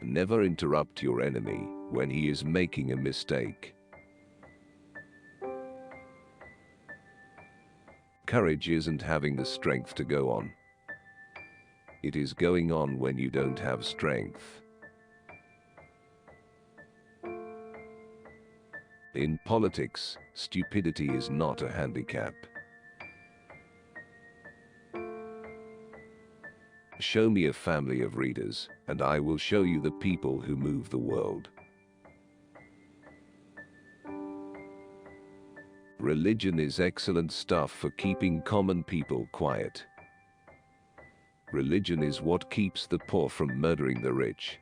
Never interrupt your enemy when he is making a mistake. Courage isn't having the strength to go on. It is going on when you don't have strength. In politics, stupidity is not a handicap. Show me a family of readers, and I will show you the people who move the world. Religion is excellent stuff for keeping common people quiet. Religion is what keeps the poor from murdering the rich.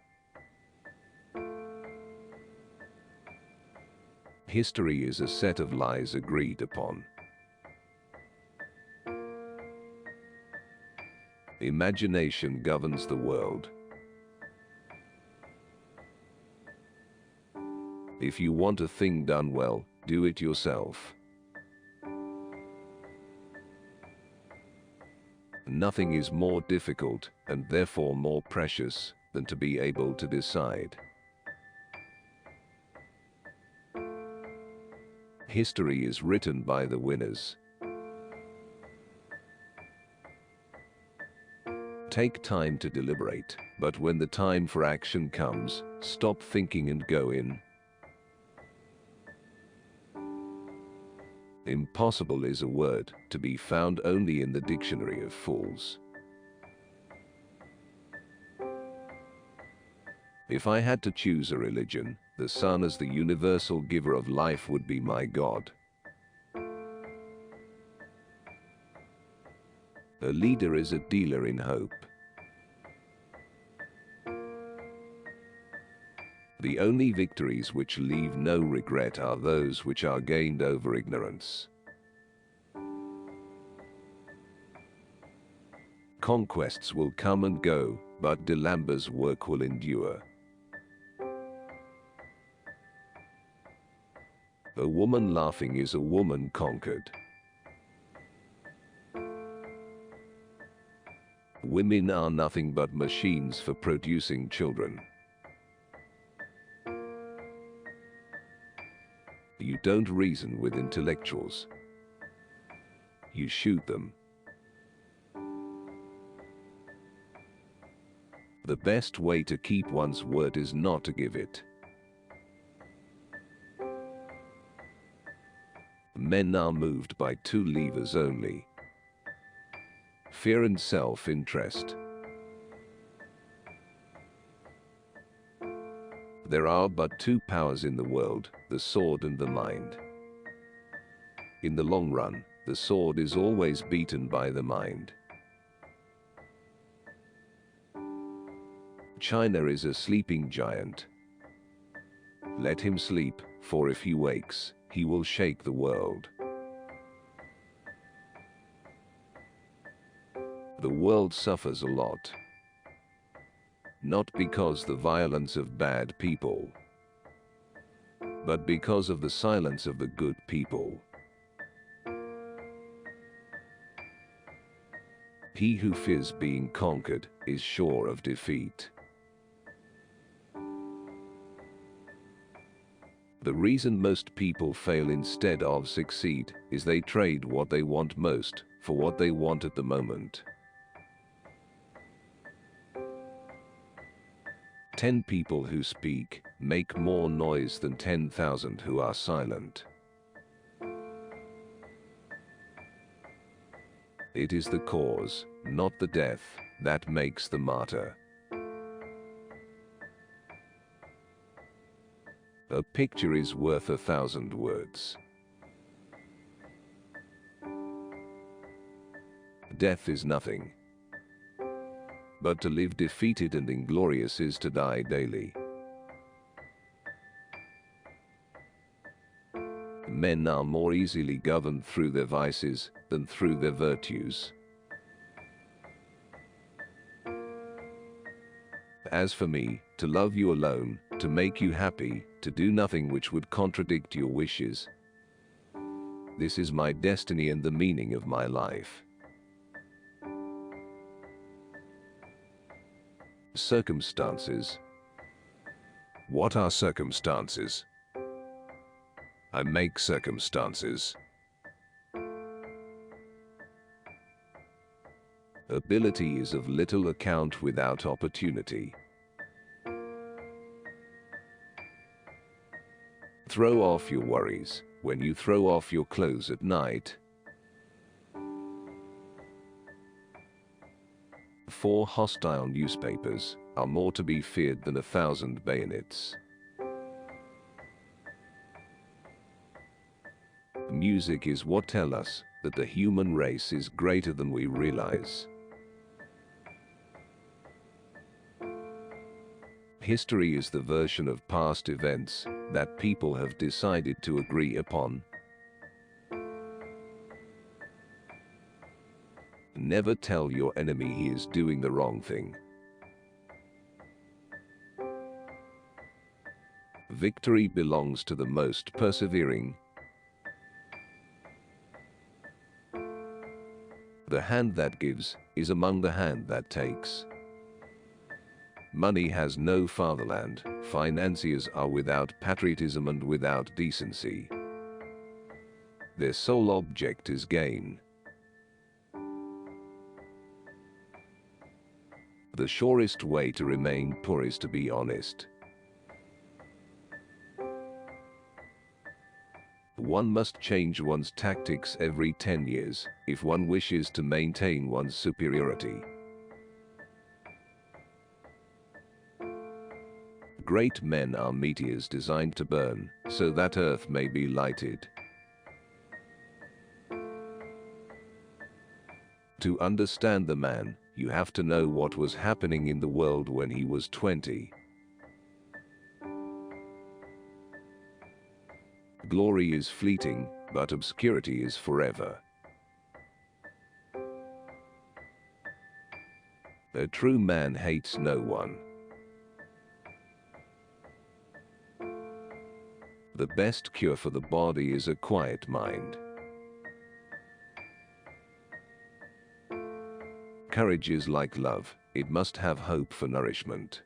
History is a set of lies agreed upon. Imagination governs the world. If you want a thing done well, do it yourself. Nothing is more difficult, and therefore more precious, than to be able to decide. History is written by the winners. Take time to deliberate, but when the time for action comes, stop thinking and go in. Impossible is a word to be found only in the dictionary of fools. If I had to choose a religion, the sun as the universal giver of life would be my God. A leader is a dealer in hope. The only victories which leave no regret are those which are gained over ignorance. Conquests will come and go, but Delamba's work will endure. A woman laughing is a woman conquered. Women are nothing but machines for producing children. You don't reason with intellectuals. You shoot them. The best way to keep one's word is not to give it. Men are moved by two levers only: fear and self-interest. There are but two powers in the world, the sword and the mind. In the long run, the sword is always beaten by the mind. China is a sleeping giant. Let him sleep, for if he wakes, he will shake the world. The world suffers a lot. Not because the violence of bad people, but because of the silence of the good people. He who fears being conquered is sure of defeat. The reason most people fail instead of succeed is they trade what they want most for what they want at the moment. 10 people who speak make more noise than 10,000 who are silent. It is the cause, not the death, that makes the martyr. A picture is worth 1,000 words. Death is nothing. But to live defeated and inglorious is to die daily. Men are more easily governed through their vices than through their virtues. As for me, to love you alone, to make you happy, to do nothing which would contradict your wishes. This is my destiny and the meaning of my life. Circumstances, What are circumstances? I make circumstances. Ability is of little account without opportunity. Throw off your worries when you throw off your clothes at night. 4 hostile newspapers are more to be feared than 1,000 bayonets. Music is what tells us that the human race is greater than we realize. History is the version of past events that people have decided to agree upon. Never tell your enemy he is doing the wrong thing. Victory belongs to the most persevering. The hand that gives is among the hand that takes. Money has no fatherland. Financiers are without patriotism and without decency. Their sole object is gain. The surest way to remain poor is to be honest. One must change one's tactics every 10 years if one wishes to maintain one's superiority. Great men are meteors designed to burn, so that earth may be lighted. To understand the man, you have to know what was happening in the world when he was 20. Glory is fleeting, but obscurity is forever. A true man hates no one. The best cure for the body is a quiet mind. Courage is like love, it must have hope for nourishment.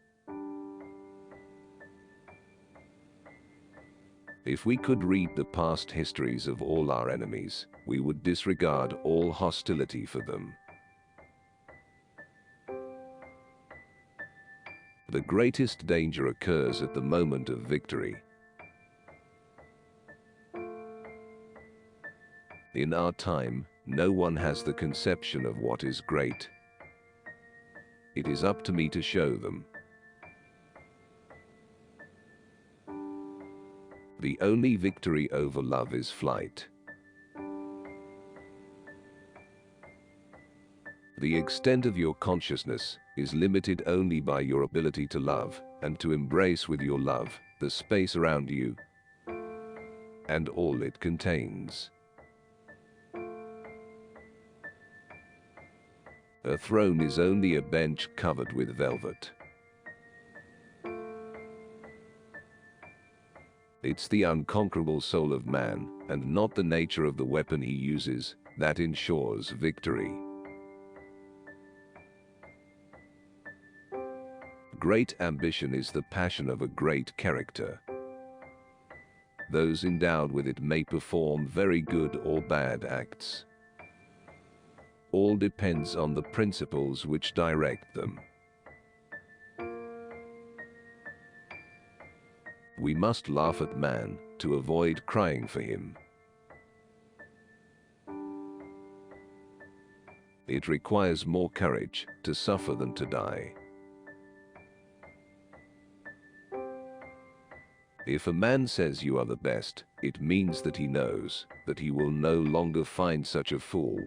If we could read the past histories of all our enemies, we would disregard all hostility for them. The greatest danger occurs at the moment of victory. In our time, no one has the conception of what is great. It is up to me to show them. The only victory over love is flight. The extent of your consciousness is limited only by your ability to love and to embrace with your love the space around you and all it contains. A throne is only a bench covered with velvet. It's the unconquerable soul of man, and not the nature of the weapon he uses, that ensures victory. Great ambition is the passion of a great character. Those endowed with it may perform very good or bad acts. All depends on the principles which direct them. We must laugh at man to avoid crying for him. It requires more courage to suffer than to die. If a man says you are the best, it means that he knows that he will no longer find such a fool.